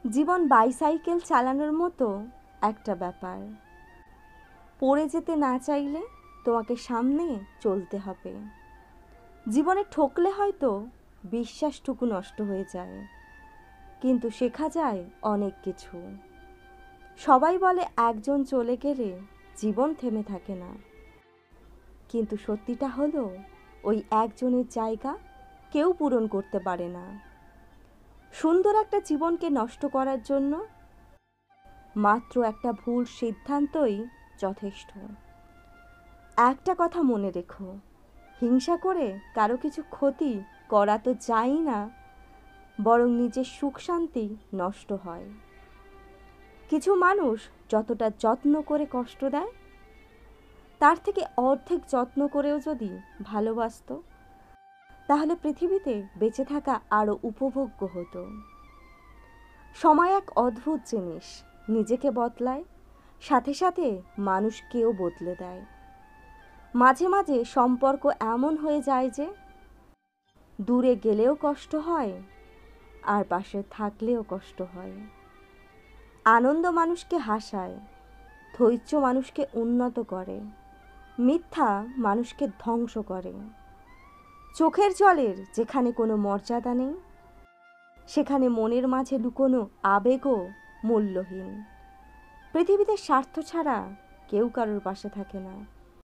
জীবন bicycle চালানোর মতো একটা ব্যাপার। পড়ে যেতে না চাইলে তোমাকে সামনে চলতে হবে। জীবনে ঠকলে হয়তো বিশ্বাসটুকু নষ্ট হয়ে যায়, কিন্তু শেখা যায় অনেক কিছু। সবাই বলে একজন চলে গেলে জীবন থেমে থাকে না, কিন্তু সত্যিটা হলো ওই একজনের জায়গা কেউ পূরণ করতে পারে না। সুন্দর একটা জীবনকে নষ্ট করার জন্য মাত্র একটা ভুল সিদ্ধান্তই যথেষ্ট। একটা কথা মনে রেখো, হিংসা করে কারো কিছু ক্ষতি করা তো যায় না, বরং নিজের সুখ শান্তি নষ্ট হয়। কিছু মানুষ যতটা যত্ন করে কষ্ট দেয়, তার থেকে অর্ধেক যত্ন করেও যদি ভালোবাসতো, তাহলে পৃথিবীতে বেঁচে থাকা আরও উপভোগ্য হতো। সময় এক অদ্ভুত জিনিস, নিজেকে বদলায়, সাথে সাথে মানুষকেও বদলে দেয়। মাঝে মাঝে সম্পর্ক এমন হয়ে যায় যে দূরে গেলেও কষ্ট হয়, আর পাশে থাকলেও কষ্ট হয়। আনন্দ মানুষকে হাসায়, ধৈর্য মানুষকে উন্নত করে, মিথ্যা মানুষকে ধ্বংস করে। চোখের জলের যেখানে কোনো মর্যাদা নেই, সেখানে মনের মাঝে লুকোনো আবেগও মূল্যহীন। পৃথিবীতে স্বার্থ ছাড়া কেউ কারোর পাশে থাকে না।